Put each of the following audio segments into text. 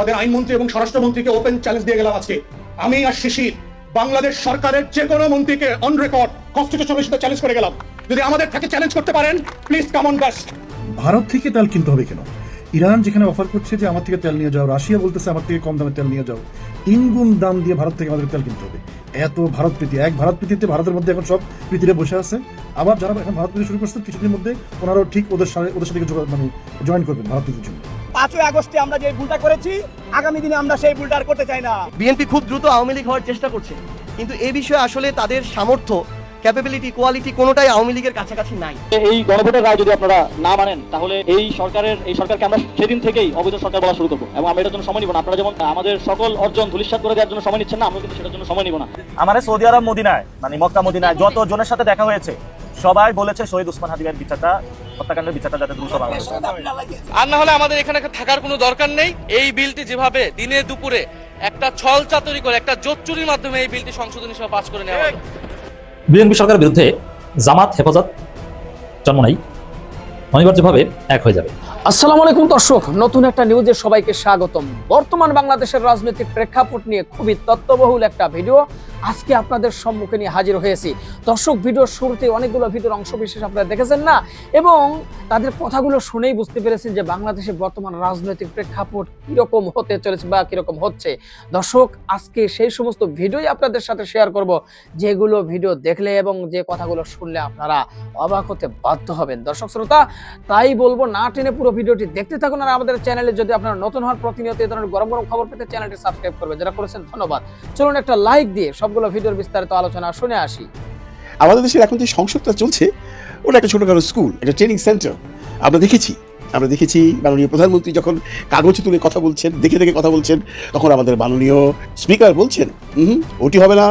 আমাদের আইনমন্ত্রী এবং স্বরাষ্ট্রমন্ত্রীকে ওপেন চ্যালেঞ্জ দিয়ে গেলাম আজকে। আমি আর শিশির বাংলাদেশ সরকারের যে কোনো মন্ত্রীকে অন রেকর্ড কনস্টিটিউশনের সাথে চ্যালেঞ্জ করে গেলাম, যদি আমাদের থেকে চ্যালেঞ্জ করতে পারেন প্লিজ কাম অন গাস্ট। ভারত থেকে তেল কিনতে হবে কেন? ইরান যেখানে অফার করছে যে আমার থেকে তেল নিয়ে যাও, রাশিয়া বলতেছে আমার থেকে কম দামে তেল নিয়ে যাও, 3 গুণ দাম দিয়ে ভারত থেকে আমাদের তেল কিনতে হবে। এত ভারত প্রীতি, এক ভারত প্রীতিতে ভারতের মধ্যে এখন সব প্রীতিরা বসে আছে। আবার যারা এখন ভারত প্রীতি শুরু করছে কিছুদিনের মধ্যে ওনারাও ঠিক ওদের সাথে মানে জয়েন করবেন ভারত প্রীতির জন্য। 5ই আগস্টে আমরা যে ভুলটা করেছি, আগামী দিনে আমরা সেই ভুলটা আর করতে চাই না। বিএনপি খুব দ্রুত আওয়ামী লীগ হওয়ার চেষ্টা করছে, কিন্তু এই বিষয়ে আসলে তাদের সামর্থ্য, ক্যাপাবিলিটি, কোয়ালিটি কোনোটাই আওয়ামী লীগের কাছাকাছি নাই। এই গণভোটের রায় যদি আপনারা না মানেন, তাহলে এই সরকারকে আমরা সেদিন থেকেই অবৈধ সরকার বলা শুরু করবো, এবং আমরা এটার জন্য সময় নিব না। আপনারা যেমন আমাদের সকল অর্জন ধূলিসাৎ করে দেওয়ার জন্য সময় নিচ্ছেন না, আমরা কিন্তু সেটার জন্য সময় নিব না। আমাদের সৌদি আরব মদিনায়, মানে মক্কা মদিনায় যত জনের সাথে দেখা হয়েছে, সবাই বলেছে শহীদ ওসমান হাদির বিচারটা, হত্যাকাণ্ডের বিচারটা যাতে দ্রুত হয়। আর না হলে আমাদের এখানে থাকার কোনো দরকার নেই। এই বিলটি যেভাবে দিনে দুপুরে একটা ছল চাতুরি করে, একটা জোচ্চুরির মাধ্যমে এই বিলটি সংশোধনী হিসেবে পাস করে নেওয়া হলো। বিএনপি সরকারের বিরুদ্ধে জামাত, হেফাজত জন্ম নেই, অনিবার্যভাবে এক হয়ে যাবে। আসসালামু আলাইকুম দর্শক, নতুন একটা নিউজে সবাইকে স্বাগতম। বর্তমান বাংলাদেশের রাজনৈতিক প্রেক্ষাপট নিয়ে খুবই তথ্যবহুল একটা ভিডিও আজকে আপনাদের সম্মুখে নিয়ে হাজির হয়েছি। দর্শক, ভিডিওর শুরুতে অনেকগুলো ভিডিওর অংশ বিশেষ আপনারা দেখেছেন না, এবং তাদের কথাগুলো শুনেই বুঝতে পেরেছেন যে বাংলাদেশের বর্তমান রাজনৈতিক প্রেক্ষাপট কিরকম হতে চলেছে বা কিরকম হচ্ছে। দর্শক, আজকে সেই সমস্ত ভিডিওই আপনাদের সাথে শেয়ার করব, যেগুলো ভিডিও দেখলে এবং যে কথাগুলো শুনলে আপনারা অবাক হতে বাধ্য হবেন। দর্শক শ্রোতা, তাই বলবো না টেনে পুরো ভিডিওটি দেখতে থাকুন। আর আমাদের চ্যানেলে যদি আপনারা নতুন হন, প্রতিনিয়ত এই ধরনের গরম গরম খবর পেতে চ্যানেলটি সাবস্ক্রাইব করবেন। যারা করেছেন ধন্যবাদ। চলুন একটা লাইক দিয়ে সবগুলো ভিডিওর বিস্তারিত আলোচনা শুনে আসি। আমাদের দেশের এখন যে সংসদটা চলছে, ওটা একটা ছোটখাটো স্কুল, একটা ট্রেনিং সেন্টার। আমরা দেখেছি মাননীয় প্রধানমন্ত্রী যখন কাগজ তুলে কথা বলছেন, দেখে দেখে কথা বলছেন, তখন আমাদের মাননীয় স্পিকার বলছেন ওটি হবে না,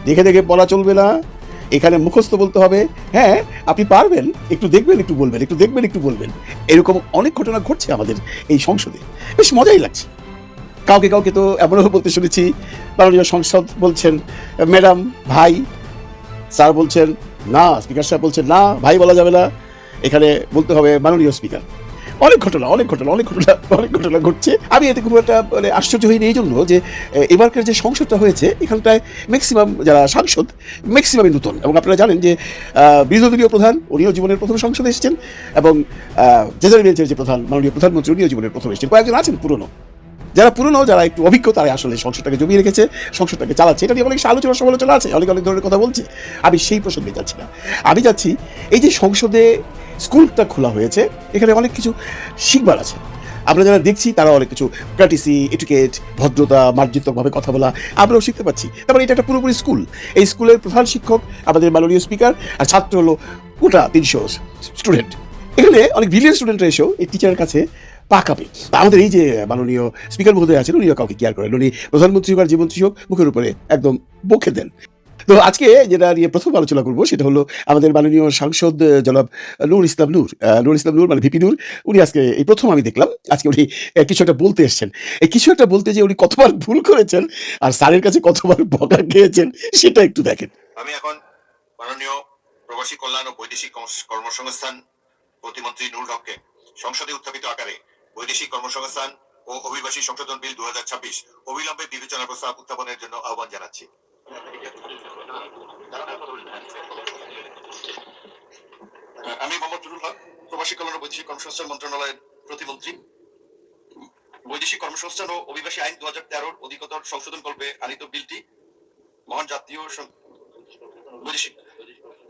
দেখে দেখে বলা চলবে না, এখানে মুখস্থ বলতে হবে। হ্যাঁ, আপনি পারবেন, একটু দেখবেন, একটু বলবেন, একটু দেখবেন, একটু বলবেন। এরকম অনেক ঘটনা ঘটছে আমাদের এই সংসদে, বেশ মজাই লাগছে। কাউকে তো এমনও বলতে শুনেছি, মাননীয় সংসদ বলছেন ম্যাডাম, ভাই। স্যার বলছেন না, স্পিকার সাহেব বলছেন না, ভাই বলা যাবে না, এখানে বলতে হবে মাননীয় স্পিকার। অনেক ঘটনা ঘটছে। আমি এতে খুব একটা মানে আশ্চর্য হইনি এই জন্য যে এবারকার যে সংসদটা হয়েছে, এখানটায় ম্যাক্সিমাম যারা সাংসদ ম্যাক্সিমামই নতুন। এবং আপনারা জানেন যে বিরোধী দলীয় প্রধান, উনিও জীবনের প্রথম সংসদে এসেছেন, এবং ট্রেজারি বেঞ্চের যে প্রধান, মাননীয় প্রধানমন্ত্রী, উনিও জীবনের প্রথম এসেছেন। কয়েকজন আছেন পুরনো, যারা একটু অভিজ্ঞ, তারা আসলে সংসদটাকে জমিয়ে রেখেছে, সংসদটাকে চালাচ্ছে। এটা নিয়ে অনেক আলোচনা সমালোচনা আছে, অনেক ধরনের কথা বলছে। আমি সেই প্রসঙ্গে যাচ্ছি না। আমি যাচ্ছি এই যে সংসদে স্কুলটা খোলা হয়েছে, এখানে অনেক কিছু শিখবার আছে। আমরা যারা দেখছি তারা অনেক কিছু প্র্যাকটিসি, এটিকেট, ভদ্রতা, মার্জিতভাবে কথা বলা আমরাও শিখতে পাচ্ছি। তারপরে এটা একটা পুরোপুরি স্কুল। এই স্কুলের প্রধান শিক্ষক আমাদের মাননীয় স্পিকার, আর ছাত্র হলো গোটা 300 স্টুডেন্ট। এখানে অনেক ব্রিলিয়েন্ট স্টুডেন্টরা এসেও এই টিচারের কাছে পাকাবে। আমাদের এই যে মাননীয় স্পিকার মহোদয় আছেন, উনিও কাউকে কেয়ার করেন। উনি প্রধানমন্ত্রী হোক আর যে মন্ত্রী হোক, মুখের উপরে একদম বকে দেন। তো আজকে যেটা নিয়ে প্রথম আলোচনা করবো, সেটা হলো আমাদের মাননীয় সাংসদ জনাব নূর ইসলাম নূর মানে ভিপি নূর। উনি আজকে এই প্রথম আমি দেখলাম আজকে উনি কিছু একটা বলতে এসছেন। এই কিছু একটা বলতে যে উনি কতবার ভুল করেছেন আর স্যারের কাছে কতবার বকা খেয়েছেন, সেটা একটু দেখেন। আমি এখন মাননীয় প্রবাসী কল্যাণ ও বৈদেশিক কর্মসংস্থান প্রতিমন্ত্রী নূর হককে সংসদে উত্থাপিত আকারে বৈদেশিক কর্মসংস্থান ও অভিবাসী সংশোধন বিল 2026 অবিলম্বে বিবেচনার প্রস্তাব উত্থাপনের জন্য আহ্বান জানাচ্ছি। আমি মোহাম্মদ নুরুল হক, প্রবাসী কল্যাণ ও বৈদেশিক কর্মসংস্থান মন্ত্রণালয়ের প্রতিমন্ত্রী। বৈদেশিক কর্মসংস্থান ও অভিবাসী আইন 2013 অধিকতর সংশোধন কল্পে আনিত বিলটি মহান জাতীয়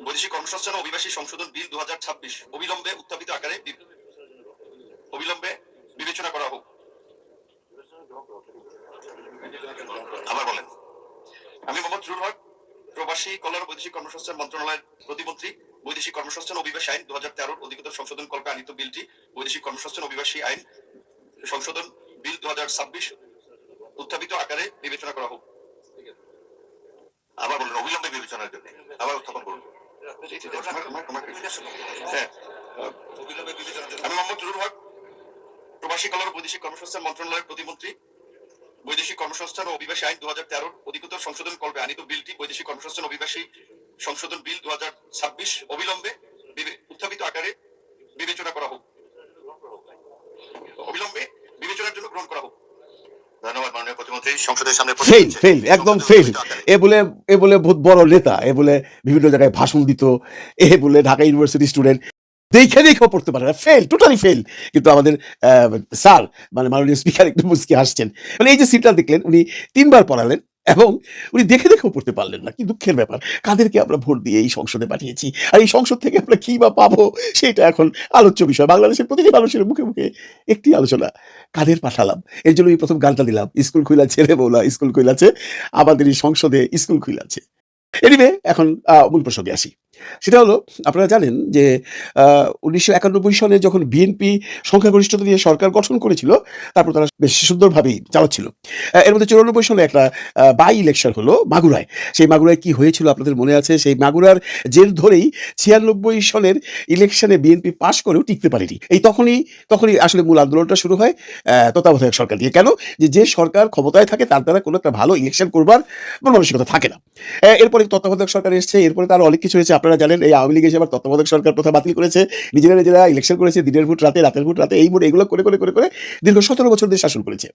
বৈদেশিক কর্মসংস্থান ও অভিবাসী সংশোধন বিল 2026 অবিলম্বে উত্থাপিত আকারে বিবেচনা করা হোক। আবার বলেন। আমি মোহাম্মদ নুরুল হক, প্রবাসী কল্যাণ ও বৈদেশিক কর্মসংস্থান মন্ত্রণালয়ের প্রতিমন্ত্রী। বৈদেশিক কর্মসংস্থান ও অভিবাসী আইন 2013 অধিকতর সংশোধন কল্পে আনিত বিলটি বৈদেশিক কর্মসংস্থান ও অভিবাসী আইন সংশোধন বিল 2026 উত্থাপিত আকারে বিবেচনা করা হোক। আবার বলেন, অবিলম্বে বিবেচনার জন্য আবার উত্থাপন করুন। আমি মোহাম্মদ নুরুল হক, প্রবাসী কল্যাণ ও বৈদেশিক কর্মসংস্থান মন্ত্রণালয়ের প্রতিমন্ত্রী। বৈদেশিক কর্মসংস্থান ও অভিবাসী আইন 2013 অধিকতর সংশোধন কল্পে আনিত বিলটি বৈদেশিক কর্মসংস্থান অভিবাসী সংশোধন বিল 2026 অবিলম্বে উত্থাপিত আকারে বিবেচনা করা হোক। অবিলম্বে বিবেচনার জন্য গ্রহণ করা হোক। ধন্যবাদ মাননীয় প্রতিমন্ত্রী। সংসদের সামনে ফেল একদম ফেল। এ বলে বহুত বড় নেতা, এ বলে বিভিন্ন জায়গায় ভাষণ দিত, এ বলে ঢাকা ইউনিভার্সিটি স্টুডেন্ট, দেখেও পড়তে পারে না, ফেল, টোটালি ফেল। কিন্তু আমাদের স্যার মানে মাননীয় স্পিকার একটু মুচকি হাসছেন। মানে এই যে সিটটা দেখলেন, উনি 3 বার পড়ালেন এবং উনি দেখেও পড়তে পারলেন না। কি দুঃখের ব্যাপার। কাদেরকে আমরা ভোট দিয়ে এই সংসদে পাঠিয়েছি, আর এই সংসদ থেকে আমরা কি বা পাবো সেটা এখন আলোচ্য বিষয়। বাংলাদেশের প্রতিটি মানুষের মুখে মুখে একটি আলোচনা, কাদের পাঠালাম। এর জন্য আমি প্রথম গানটা দিলাম, স্কুল খুইলাছে রে বৌলা, স্কুল খুইলাছে, আমাদের এই সংসদে স্কুল খুইলাছে। এনিওয়ে, এখন মূল প্রসঙ্গে আসি। সেটা হলো, আপনারা জানেন যে 1991 সালে যখন বিএনপি সংখ্যাগরিষ্ঠতা দিয়ে সরকার গঠন করেছিল, তারপর তারা বেশ সুন্দরভাবেই চালাচ্ছিল। এর মধ্যে 94 সালে একটা বাই ইলেকশন হলো মাগুরায়। সেই মাগুরায় কি হয়েছিল আপনাদের মনে আছে? সেই মাগুরার জের ধরেই 96 সনের ইলেকশনে বিএনপি পাশ করেও টিকতে পারেনি। এই তখনই আসলে মূল আন্দোলনটা শুরু হয় তত্ত্বাবধায়ক সরকার দিয়ে। কেন? যে সরকার ক্ষমতায় থাকে তার দ্বারা কোনো একটা ভালো ইলেকশন করবার মানসিকতা থাকে না। এরপরে তত্ত্বাবধায়ক সরকার এসছে, এরপরে তার অনেক কিছু হয়েছে। আপনারা জানেন এই আওয়ামী লীগ এসে আবার তত্ত্বাবধায়ক সরকার প্রথা বাতিল করেছে, নিজেরা ইলেকশন করেছে, দিনের ভোট রাতে, রাতের ভোট রাতে, এই ভোট, এগুলো করে দীর্ঘ 17 বছর দেশ শাসন করেছে।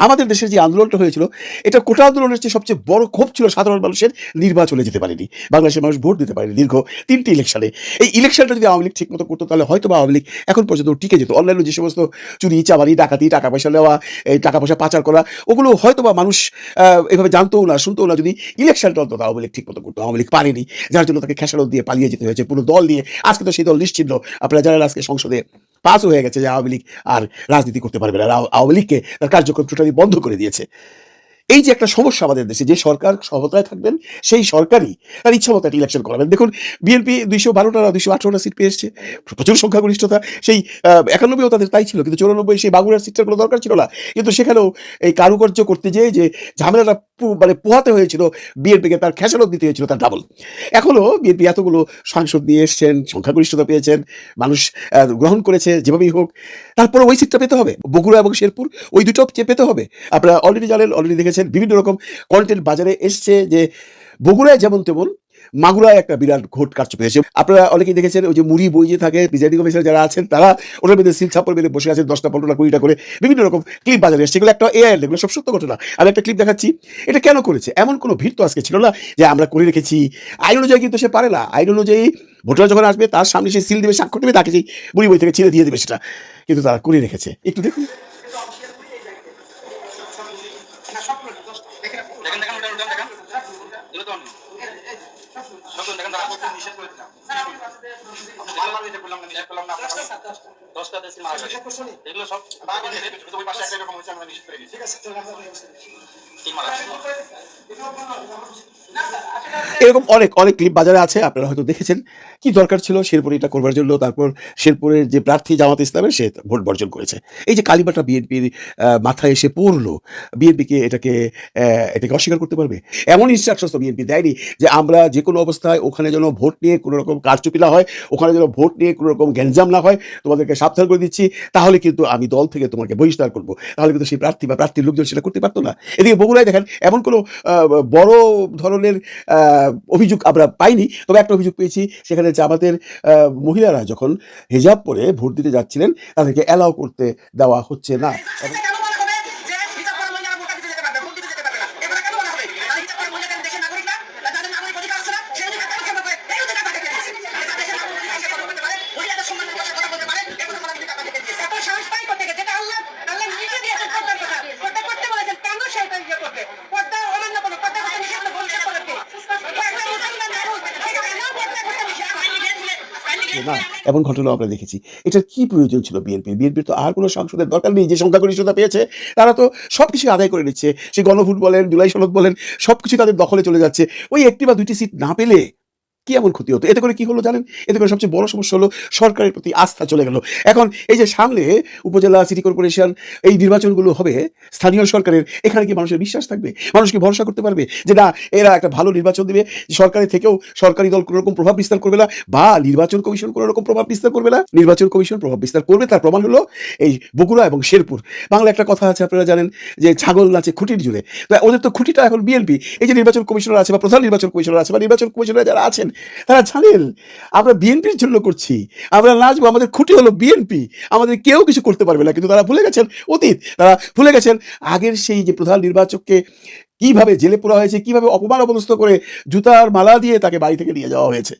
আমাদের দেশের যে আন্দোলনটা হয়েছিল, এটা কোটা আন্দোলনের চেয়ে সবচেয়ে বড় ক্ষোভ ছিল সাধারণ মানুষের নির্বাচনে যেতে পারেনি। বাংলাদেশের মানুষ ভোট দিতে পারেনি দীর্ঘ 3টি ইলেকশনে। এই ইলেকশনটা যদি আওয়ামী লীগ ঠিক মতো করতো, তাহলে হয়তো বা আওয়ামী লীগ এখন পর্যন্ত টিকে যেত। অন্যান্য যে সমস্ত চুরি চামারি, ডাকাতি, টাকা পয়সা নেওয়া, এই টাকা পয়সা পাচার করা, ওগুলো হয়তো বা মানুষ এভাবে জানতোও না, শুনতেও না, যদি ইলেকশনটা অন্তত আওয়ামী লীগ ঠিক মতো করতো। আওয়ামী লীগ পারেনি, যার জন্য তাকে খেসারত দিয়ে পালিয়ে যেতে হয়েছে পুরো দল নিয়ে। আজকে তো সেই দল নিশ্চিহ্ন। আপনারা জানেন আজকে সংসদে পাসও হয়ে গেছে যে আওয়ামী লীগ আর রাজনীতি করতে পারবে না, আওয়ামী লীগকে তার কার্যক্রম টোটালি বন্ধ করে দিয়েছে। এই যে একটা সমস্যা আমাদের দেশে, যে সরকার ক্ষমতায় থাকবেন সেই সরকারই তার ইচ্ছা মতো একটা ইলেকশন করাবেন। দেখুন, বিএনপি 212টা 218টা সিট পেয়ে এসছে, প্রচুর সংখ্যাগরিষ্ঠতা। সেই 91ও তাদের তাই ছিল, কিন্তু 94 সেই বাগুড়ার সিটটার কোনো দরকার ছিল না। কিন্তু সেখানেও এই কারুকার্য করতে যেয়ে যে ঝামেলাটা মানে পোহাতে হয়েছিল বিএনপিকে, তার খেসারত দিতে হয়েছিল তার ডাবল। এখনও বিএনপি এতগুলো সাংসদ নিয়ে এসছেন, সংখ্যাগরিষ্ঠতা পেয়েছেন, মানুষ গ্রহণ করেছে যেভাবেই হোক, তারপরে ওই সিটটা পেতে হবে। বগুড়া এবং শেরপুর ওই দুটো পেতে হবে। আপনারা অলরেডি জানেন, অলরেডি দেখেছেন, বিভিন্ন রকম কন্টেন্ট বাজারে এসছে যে বগুড়ায় যেমন তেমন মাগুরায় একটা বিরাট ঘোট কাটছে পেয়েছে। আপনারা অনেকেই দেখেছেন, ওই যে মুড়ি বই যে থাকে, প্রিজাইডিং অফিসার যারা আছেন তারা ওটার মধ্যে সিল ছাপ্পর মেরে বসে আছেন, 10টা 15টা 20টা করে বিভিন্ন রকম ক্লিপ বাজারে এসছে। এগুলো একটা এআই, এগুলো সব সত্য ঘটনা। আমি একটা ক্লিপ দেখাচ্ছি। এটা কেন করেছে? এমন কোনো ভিড় তো আজকে ছিল না যে আমরা করে রেখেছি। আইন অনুযায়ী কিন্তু সে পারে না। আইন অনুযায়ী ভোটার যখন আসবে তার সামনে সে সিল দেবে, স্বাক্ষর দেবে, তাকে সেই মুড়ি বই থেকে ছিঁড়ে দিয়ে দেবে সেটা। কিন্তু তারা করে রেখেছে। একটু দেখুন। এরকম অনেক ক্লিপ বাজারে আছে, আপনারা হয়তো দেখেছেন। কি দরকার ছিল শেরপুরে এটা করবার জন্য? তারপর শেরপুরের যে প্রার্থী জামাত ইসলামের, সে ভোট বর্জন করেছে। এই যে কালিমাটা বিএনপির মাথায় এসে পড়লো, বিএনপিকে এটাকে অস্বীকার করতে পারবে? এমন ইনস্ট্রাকশন তো বিএনপি দেয়নি যে আমরা যে কোনো অবস্থায় ওখানে যেন ভোট নিয়ে কোনো রকম কারচুপি না হয়, ওখানে যেন ভোট নিয়ে কোনো রকম গ্যাঞ্জাম না হয়, তোমাদেরকে সাবধান করে দিচ্ছি, তাহলে কিন্তু আমি দল থেকে তোমাকে বহিষ্কার করবো। তাহলে কিন্তু সেই প্রার্থী বা প্রার্থীর লোকজন সেটা করতে পারতো না। এদিকে বগুড়ায় দেখেন, এমন কোনো বড় ধরনের অভিযোগ আমরা পাইনি, তবে একটা অভিযোগ পেয়েছি। সেখানে জামাতের মহিলারা যখন হিজাব পরে ভোট দিতে যাচ্ছিলেন, তাদেরকে অ্যালাউ করতে দেওয়া হচ্ছে না। না, এমন ঘটনা আমরা দেখেছি। এটার কি প্রয়োজন ছিল বিএনপির? তো আর কোনো সংসদের দরকার নেই। যে সংখ্যাগরিষ্ঠতা পেয়েছে তারা তো সবকিছু আদায় করে নিচ্ছে। সেই গণভোট বলেন, জুলাই সনদ বলেন, সবকিছু তাদের দখলে চলে যাচ্ছে। ওই একটি বা দুইটি সিট না পেলে কি এমন ক্ষতি হতো? এতে করে কি হলো জানেন? এতে করে সবচেয়ে বড় সমস্যা হলো সরকারের প্রতি আস্থা চলে গেল। এখন এই যে সামনে উপজেলা, সিটি কর্পোরেশন এই নির্বাচনগুলো হবে স্থানীয় সরকারের, এখানে কি মানুষের বিশ্বাস থাকবে? মানুষ কি ভরসা করতে পারবে যে না, এরা একটা ভালো নির্বাচন দেবে? সরকারের থেকেও সরকারি দল কোনো রকম প্রভাব বিস্তার করবে না, বা নির্বাচন কমিশন কোনো রকম প্রভাব বিস্তার করবে না। নির্বাচন কমিশন প্রভাব বিস্তার করবে, তার প্রমাণ হলো এই বগুড়া এবং শেরপুর। বাংলা একটা কথা আছে, আপনারা জানেন, যে ছাগল নাচে খুঁটির জুড়ে। তো ওদের তো খুঁটিটা এখন বিএনপি। এই যে নির্বাচন কমিশনার আছে, বা প্রধান নির্বাচন কমিশনার আছে, বা নির্বাচন কমিশনার যারা আছেন, তারা জানেন আমরা বিএনপির জন্য করছি, আমরা নাচবো, আমাদের খুঁটি হলো বিএনপি, আমাদের কেউ কিছু করতে পারবে না। কিন্তু তারা ভুলে গেছেন অতীত, তারা ভুলে গেছেন আগের সেই যে প্রধান নির্বাচককে কিভাবে জেলে পোড়া হয়েছে, কিভাবে অপমান অপদস্থ করে জুতার মালা দিয়ে তাকে বাড়ি থেকে নিয়ে যাওয়া হয়েছে।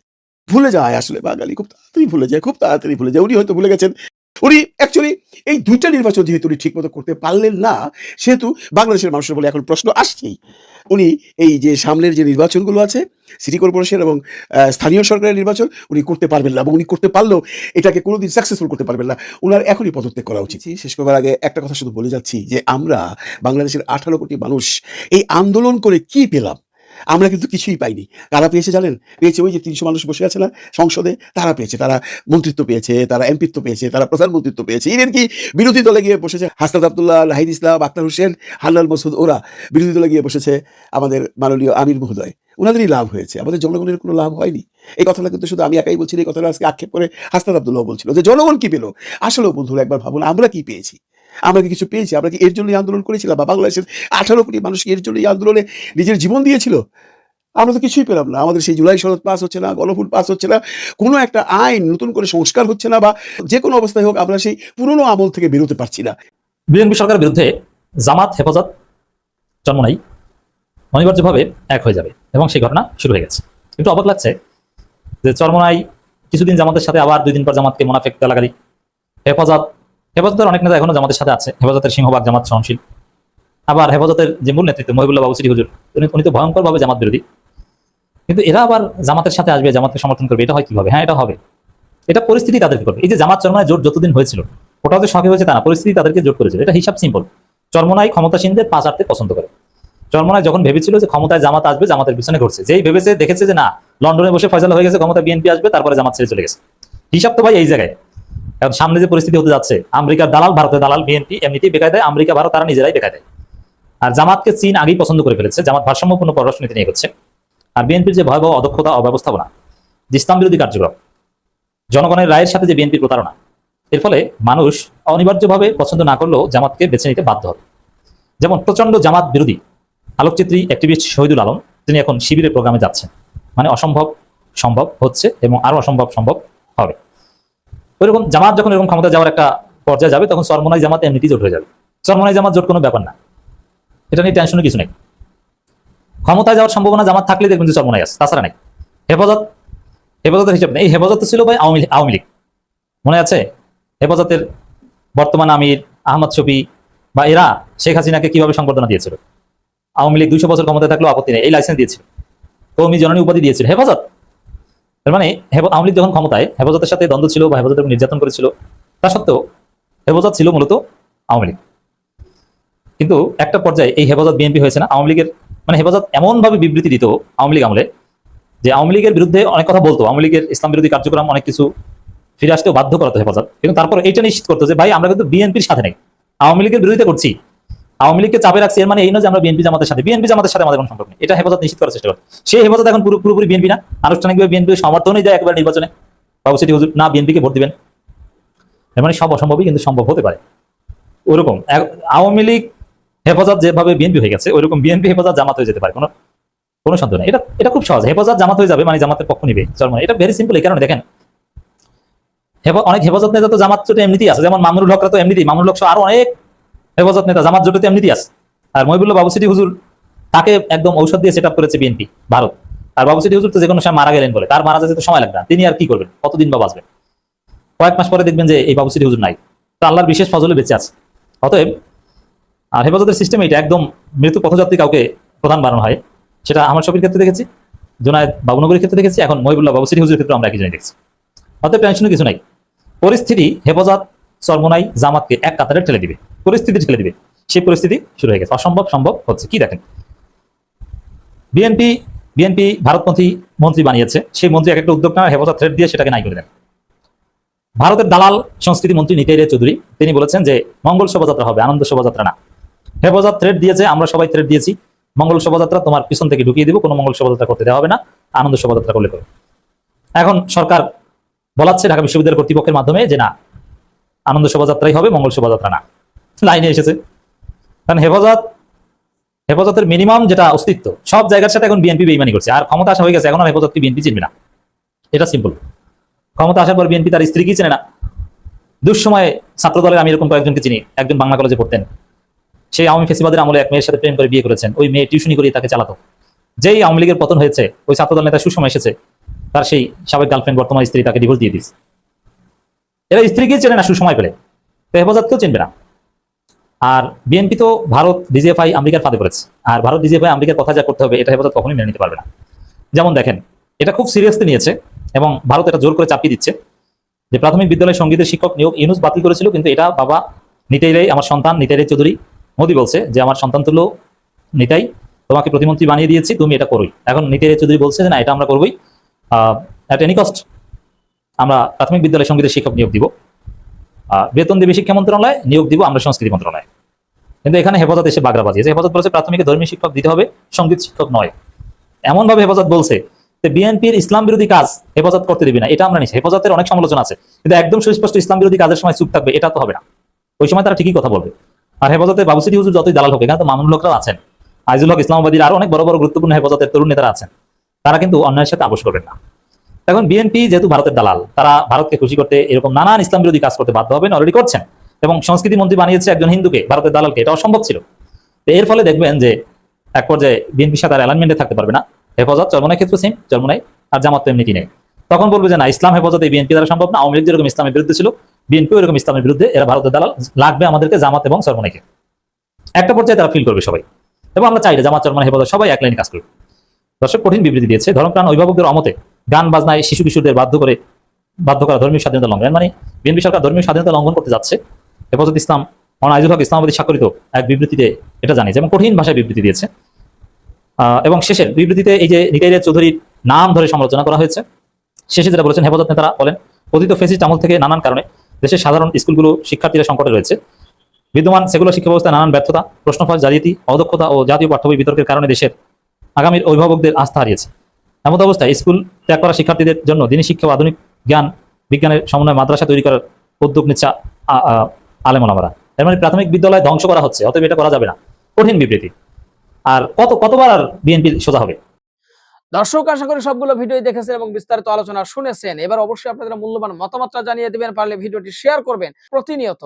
ভুলে যায় আসলে বাঙালি, খুব তাড়াতাড়ি ভুলে যায়, খুব তাড়াতাড়ি ভুলে যায়। উনি হয়তো ভুলে গেছেন, উনি অ্যাকচুয়ালি এই দুইটা নির্বাচন যেহেতু উনি ঠিক মতো করতে পারলেন না, সেহেতু বাংলাদেশের মানুষের বলে এখন প্রশ্ন আসছেই, উনি এই যে সামনের যে নির্বাচনগুলো আছে সিটি কর্পোরেশন এবং স্থানীয় সরকারের নির্বাচন উনি করতে পারবেন না, এবং উনি করতে পারলেও এটাকে কোনোদিন সাকসেসফুল করতে পারবেন না। ওনার এখনই পদত্যাগ করা উচিত। শেষ করবার আগে একটা কথা শুধু বলে যাচ্ছি যে আমরা বাংলাদেশের 18 কোটি মানুষ এই আন্দোলন করে কি পেলাম? আমরা কিন্তু কিছুই পাইনি। কারা পেয়েছে জানেন? পেয়েছে ওই যে 300 মানুষ বসে আছে না সংসদে, তারা পেয়েছে। তারা মন্ত্রিত্ব পেয়েছে, তারা এমপিত্ব পেয়েছে, তারা প্রধানমন্ত্রিত্ব পেয়েছে। এদের কি বিরোধী দলে গিয়ে বসেছে হাসনাত আব্দুল্লাহ, নাহিদ ইসলাম, আক্তার হোসেন, হান্নান মাসুদ, ওরা বিরোধী দলে গিয়ে বসেছে আমাদের মাননীয় আমির মহোদয়। ওনাদেরই লাভ হয়েছে, আমাদের জনগণের কোনো লাভ হয়নি। এই কথাটা কিন্তু শুধু আমি একাই বলছি, এই কথাটা আজকে আক্ষেপ করে হাসনাত আব্দুল্লাহ বলছিল যে জনগণ কি পেল। আসলে বন্ধুরা একবার ভাবুন, আমরা কি পেয়েছি? আমরা কি কিছু পেয়েছি? আমরা কি এর জন্যই আন্দোলন করেছিলাম? বা বাংলাদেশের 18 কোটি মানুষ কি এর জন্যই আন্দোলনে নিজের জীবন দিয়েছিল? আমরা তো কিছুই পেলাম না। আমাদের সেই জুলাই সনদ পাস হচ্ছে না, গণভোট পাস হচ্ছে না, কোনো একটা আইন নতুন করে সংস্কার হচ্ছে না, বা যে কোনো অবস্থায় হোক আমরা সেই পুরনো আমল থেকে বেরোতে পারছি না। বিএনপি সরকারের বিরুদ্ধে জামাত হেফাজত চরমোনাই অনিবার্যভাবে এক হয়ে যাবে এবং সেই ঘটনা শুরু হয়ে গেছে। একটু অবাক লাগছে যে চরমোনাই কিছুদিন জামাতের সাথে, আবার 2 দিন পর জামাতকে মোনাফেক গালাগালি। হেফাজতের অনেক নেতা এখনো জামাতের সাথে আছে, হেফাজতের সিংহভাগ জামাত সহনশীল। আবার হেফাজতের যে মূল নেতৃত্ব মহিবুল্লাহ বাবুসিরি হুজুর, উনি তো ভয়ঙ্করভাবে জামাত বিরোধী, কিন্তু এরা আবার জামাতের সাথে আসবে, জামাতকে সমর্থন করবে। এটা হয় কিভাবে? হ্যাঁ, এটা হবে, এটা পরিস্থিতি তাদেরকে করবে। এই যে জামাত চরমোনাই জোট যতদিন হয়েছিল, ওটাও যে শখে হয়েছে তা না, পরিস্থিতি তাদেরকে জোট করেছিল। এটা হিসাব সিম্পল। চরমোনাই ক্ষমতাসীনদের পাশ আটতে পছন্দ করে। চরমোনাই যখন ভেবেছিল যে ক্ষমতায় জামাত আসবে, জামাতের পিছনে ঘুরছে। যেই ভেবেছে, দেখেছে যে না, লন্ডনে বসে ফয়সালা হয়ে গেছে, ক্ষমতায় বিএনপি আসবে, তারপরে জামাত ছেড়ে চলে গেছে। হিসাব তো ভাই এই জায়গায়। এখন সামনে যে পরিস্থিতি হতে যাচ্ছে, আমেরিকার দালাল, ভারতের দালাল, বিএনপি এমনিতেই বেকায় দেয়, আমেরিকা ভারত তারা নিজেরাই বেকায় দেয়। আর জামাতকে চীন আগেই পছন্দ করে ফেলেছে। জামাত ভারসাম্যপূর্ণ পররাষ্ট্রনীতি নিয়ে হচ্ছে। আর বিএনপির যে ভয়াবহ অদক্ষতা, অব্যবস্থাপনা, যে ইসলাম বিরোধী কার্যক্রম, জনগণের রায়ের সাথে যে বিএনপির প্রতারণা, এর ফলে মানুষ অনিবার্যভাবে পছন্দ না করলেও জামাতকে বেছে নিতে বাধ্য হবে। যেমন প্রচন্ড জামাত বিরোধী আলোকচিত্রী অ্যাক্টিভিস্ট শহীদুল আলম, তিনি এখন শিবিরের প্রোগ্রামে যাচ্ছেন। মানে অসম্ভব সম্ভব হচ্ছে এবং আরো অসম্ভব সম্ভব হবে। ওইরকম জামাত যখন এরকম ক্ষমতা যাওয়ার একটা পর্যায়ে যাবে, তখন চরমোনাই জামাত এমনিতেই জোট হয়ে যাবে। চরমোনাই জামাত জোট কোনো ব্যাপার না, এটা নিয়ে টেনশনের কিছু নেই। ক্ষমতায় যাওয়ার সম্ভাবনা জামাত থাকলে দেখবেন যে চরমোনাই আছে, তাছাড়া নেই। হেফাজতের হিসাব নেই। এই হেফাজত ছিল ভাই আওয়ামী লীগ, মনে আছে? হেফাজতের বর্তমান আমির আহমদ শফি বা এরা শেখ হাসিনাকে কিভাবে সংবর্ধনা দিয়েছিল। আওয়ামী লীগ 200 বছর ক্ষমতায় থাকলেও আপত্তি নেই, এই লাইসেন্স দিয়েছিল, কওমি জননী উপাধি দিয়েছিল হেফাজত। তার মানে আওয়ামী লীগ যখন ক্ষমতায়, হেফাজতের সাথে দ্বন্দ্ব ছিল বা হেফাজতের নির্যাতন করেছিল, তা সত্ত্বেও হেফাজত ছিল মূলত আওয়ামী লীগ। কিন্তু একটা পর্যায়ে এই হেফাজত বিএনপি হয়েছে না। আওয়ামী লীগের মানে হেফাজত এমন ভাবে বিবৃতি দিত আওয়ামী লীগ আমলে, যে আওয়ামী লীগের বিরুদ্ধে অনেক কথা বলতো, আওয়ামী লীগের ইসলাম বিরোধী কার্যক্রম অনেক কিছু ফিরে আসতেও বাধ্য করতো হেফাজত। কিন্তু তারপর এইটা নিশ্চিত করতো যে ভাই আমরা কিন্তু বিএনপির সাথে নেই, আওয়ামী লীগের বিরোধিতা করছি, আওয়ামী লীগকে চাপে রাখছি। এর মানে এই নয় যে আমরা বিএনপি জামাতের সাথে, বিএনপি জামাতের সাথে আমাদের কোনো সম্পর্ক নেই। এটা হেফাজত নিশ্চিত করার চেষ্টা করে। সেই হেফাজত এখন পুরোপুরি বিএনপি না, আনুষ্ঠানিকভাবে বিএনপি সমর্থনই দেয় একবার নির্বাচনে, বাবুসিটি হুজুর না বিএনপিকে ভোট দিবেন। এর মানে সব অসম্ভবই কিন্তু সম্ভব হতে পারে। ওরকম আওয়ামী লীগ হেফাজত যেভাবে বিএনপি হয়ে গেছে, ওইরকম বিএনপি হেফাজত জামাত হয়ে যেতে পারে, কোনো সন্দেহ নেই। এটা খুব সহজ, হেফাজত জামাত হয়ে যাবে, মানে জামাতের পক্ষ নিবে চরমোনাই। এটা ভেরি সিম্পল। এই কারণে দেখেন অনেক হেফাজত নেতা তো জামাত জোটে এমনিতেই আছে, যেমন মামুনুল হকরা তো এমনিতেই, মামুনুল হক আরো অনেক হেফাজত নেতা জামাত জোটে এমনিতেই আছে। আর মহিবুল্লাহ বাবুসিটি হুজুর, তাকে একদম ঔষধ দিয়ে সেট আপ করেছে বিএনপি ভারত। আর বাবুসিটি হুজুর তো যে কোনো সময় মারা গেলেন বলে, তার মারা যেতে তো সময় লাগবে না, তিনি আর কি করবেন, কতদিন বা বাঁচবেন? কয়েক মাস পরে দেখবেন যে এই বাবুসিটি হুজুর নাই, তো আল্লাহর বিশেষ ফজলে বেঁচে আছে। অতএব আর হেফাজতের সিস্টেম এটা, একদম মৃত্যু পথযাত্রী কাউকে প্রধান বানানো হয়। সেটা আমার শফির ক্ষেত্রে দেখেছি, জোনায়েদ বাবুনগরের ক্ষেত্রে দেখেছি, এখন মহিবুল্লাহ বাবুসিটি হুজুরের ক্ষেত্রে আমরা একই জন্য দেখছি। অতএব টেনশনের কিছু নাই। পরিস্থিতি হেফাজত চরমোনাই জামাতকে এক কাতারে ঠেলে দিবে, পরিস্থিতি ঠেলে দিবে। সেই পরিস্থিতি শুরু হয়ে গেছে, অসম্ভব সম্ভব হচ্ছে। কি দেখেন, বিএনপি ভারতপন্থী মন্ত্রী বানিয়েছে, সেই মন্ত্রী এক একটা উদ্যোগ নেওয়া, হেফাজত থ্রেড দিয়ে সেটাকে নাই করে দেন। ভারতের দালাল সংস্কৃতি মন্ত্রী নিতাই রায় চৌধুরী, তিনি বলেছেন যে মঙ্গল শোভাযাত্রা হবে, আনন্দ শোভাযাত্রা না। হেফাজত থ্রেড দিয়েছে, আমরা সবাই থ্রেড দিয়েছি, মঙ্গল শোভাযাত্রা তোমার পিছন থেকে ঢুকিয়ে দিব, কোনো মঙ্গল শোভাযাত্রা করতে দেওয়া হবে না, আনন্দ শোভাযাত্রা করলে করো। এখন সরকার বলাচ্ছে ঢাকা বিশ্ববিদ্যালয় কর্তৃপক্ষের মাধ্যমে যে না, আনন্দ শোভাযাত্রাই হবে, মঙ্গল শোভাযাত্রা না। লাইনে এসেছে, কারণ হেফাজতের মিনিমাম যেটা অস্তিত্ব, সব জায়গার সাথে এখন বিএনপি বেইমানি করছে। আর ক্ষমতা আসা হয়ে গেছে, এখন আর হেফাজতকে বিএনপি চিনবে না। এটা সিম্পল। ক্ষমতা আসার পর বিএনপি তার স্ত্রীকেই চেনে না। দুঃসময়ে ছাত্র দলের আমি এরকম কয়েকজনকে চিনি, একজন বাংলা কলেজে পড়তেন, সেই আওয়ামী ফেসিবাদের আমলে এক মেয়ের সাথে প্রেম করে বিয়ে করেছেন, ওই মেয়ে টিউশনি করিয়ে তাকে চালাতো। যেই আওয়ামী লীগের পতন হয়েছে, ওই ছাত্রদল নেতা সুসময় এসেছে, তার সেই সাবেক গার্লফ্রেন্ড বর্তমান স্ত্রী তাকে ডিভোর্স দিয়ে দিয়েছে। এরা স্ত্রীকেই চেনে না সুসময় পেলে, তো হেফাজতকেও চিনবে না। আর বিএনপি তো ভারত ডিজিএফআই আমেরিকার ফাঁদে পড়েছে, আর ভারত ডিজিএফআই আমেরিকার কথা যা করতে হবে এটা হেফাজত কখনোই মেনে নিতে পারবে না। যেমন দেখেন, এটা খুব সিরিয়াসলি নিয়েছে এবং ভারত এটা জোর করে চাপিয়ে দিচ্ছে যে প্রাথমিক বিদ্যালয় সঙ্গীতের শিক্ষক নিয়োগ ইউনুস বাতিল করেছিল, কিন্তু এটা বাবা নিতাই রায়, আমার সন্তান নিতাই রায় চৌধুরী, মোদী বলছে যে আমার সন্তান তুল্য নিতাই, তোমাকে প্রতিমন্ত্রী বানিয়ে দিয়েছি, তুমি এটা করোই। এখন নিতাই রায় চৌধুরী বলছে যে না, এটা আমরা করবোই, অ্যাট এনি কস্ট আমরা প্রাথমিক বিদ্যালয় সঙ্গীতের শিক্ষক নিয়োগ দিব, বেতন দেবে শিক্ষা মন্ত্রণালয়, নিয়োগ দিব আমরা সংস্কৃতি মন্ত্রণালয়। কিন্তু এখানে হেফাজত এসে বাগড়া বাজিয়েছে। হেফাজত বলেছে প্রাথমিকে ধর্মীয় শিক্ষক দিতে হবে, সঙ্গীত শিক্ষক নয়। এমন ভাবে হেফাজত বলছে যে বিএনপির ইসলাম বিরোধী কাজ হেফাজত করতে দিবি না, এটা আমরা নিচ্ছি। হেফাজতের অনেক সমালোচনা আছে, কিন্তু একদম সুস্পষ্ট ইসলাম বিরোধী কাজের সময় চুপ থাকবে এটা তো হবে না। ওই সময় তারা ঠিকই কথা বলবে। আর হেফাজতের বাবুসিটি হুজুর যতই দালাল হোক, এখানে তো মামুনুল হকরাও আছেন, আইজুল হক ইসলামাবাদীর আরো অনেক বড় বড় গুরুত্বপূর্ণ হেফাজতের তরুণ নেতারা আছেন, তারা কিন্তু অন্যায়ের সাথে আপোষ করবেন না। এখন বিএনপি যেহেতু ভারতের দালাল, তারা ভারতকে খুশি করতে এরকম নানান ইসলাম বিরোধী কাজ করতে বাধ্য হবেন, অলরেডি করছেন। এবং সংস্কৃতি মন্ত্রী বানিয়েছে একজন হিন্দুকে, ভারতের দালালকে, এটা অসম্ভব ছিল। তো এর ফলে দেখবেন যে এক পর্যায়ে বিএনপির সাথে আর অ্যালাইনমেন্টে থাকতে পারবে না হেফাজত। চরমনাই ক্ষেত্র সেম, চরমনাই আর জামাত তো এমনিটি নেই। তখন বলবে যে না, ইসলাম হেফাজত এই বিএনপি দ্বারা সম্ভব না। আওয়ামী লীগ যেরকম ইসলামের বিরুদ্ধে ছিল, বিএনপিও এরকম ইসলামের বিরুদ্ধে, এরা ভারতের দালাল, লাগবে আমাদেরকে জামাত এবং চরমনাইকে। একটা পর্যায়ে তারা ফিল করবে সবাই, এবং আমরা চাই জামাত চরমনাই হেফাজত সবাই এক লাইনে কাজ করবে। দর্শক কঠিন বিবৃতি দিয়েছে। ধর্মপ্রাণ অভিভাবকদের অমতে গান বাজনায় শিশু কিশোরদের বাধ্য করা ধর্মীয় স্বাধীনতা লঙ্ঘন। মানে বিএনপি সরকার ধর্মীয় স্বাধীনতা লঙ্ঘন করতে যাচ্ছে। হেফাজত ইসলাম আইজুল হক ইসলামাবাদী স্বাক্ষরিত এক বিবৃতিতে এটা জানিয়েছে এবং কঠিন ভাষায় বিবৃতি দিয়েছে। এবং শেষের বিবৃতিতে এই যে নিতাই রায় চৌধুরীর নাম ধরে সমালোচনা করা হয়েছে। শেষে যেটা বলেছেন, হেফাজত নেতারা বলেন অতীত ফেসিস্ট আমল থেকে নানান কারণে দেশের সাধারণ স্কুলগুলো শিক্ষার্থীরা সংকটে রয়েছে। বিদ্যমান সেগুলো শিক্ষা ব্যবস্থায় নানান ব্যর্থতা, প্রশ্নফল জালিয়াতি, অদক্ষতা ও জাতীয় পাঠ্য বই বিতর্কের কারণে দেশের আগামীর অভিভাবকদের আস্থা হারিয়েছে। এমন অবস্থায় স্কুল ত্যাগ করা শিক্ষার্থীদের জন্য দিনী শিক্ষা ও আধুনিক জ্ঞান বিজ্ঞানের সমন্বয় মাদ্রাসা তৈরি করার উদ্যোগ নিচ্ছে আলেম ওলামারা। এর মানে প্রাথমিক বিদ্যালয় ধ্বংস করা হচ্ছে, অতএব এটা করা যাবে না। কঠিন বিবৃতি। আর কতবার আর বিএনপি সোজা হবে? দর্শক, আশা করি সবগুলো ভিডিও দেখেছেন এবং বিস্তারিত আলোচনা শুনেছেন। এবার অবশ্যই আপনাদের মূল্যবান মতামতটা জানিয়ে দিবেন, পারলে ভিডিওটি শেয়ার করবেন। প্রতিনিয়ত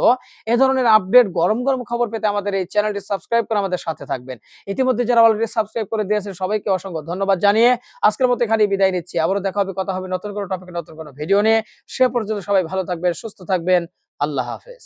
এ ধরনের আপডেট, গরম গরম খবর পেতে আমাদের এই চ্যানেলটি সাবস্ক্রাইব করে আমাদের সাথে থাকবেন। ইতিমধ্যে যারা অলরেডি সাবস্ক্রাইব করে দিয়েছেন সবাইকে অসংখ্য ধন্যবাদ জানিয়ে আজকের মতো এখানেই বিদায় নিচ্ছি। আবারও দেখা হবে, কথা হবে নতুন কোনো টপিকে, নতুন কোনো ভিডিও নিয়ে। সে পর্যন্ত সবাই ভালো থাকবেন, সুস্থ থাকবেন। আল্লাহ হাফেজ।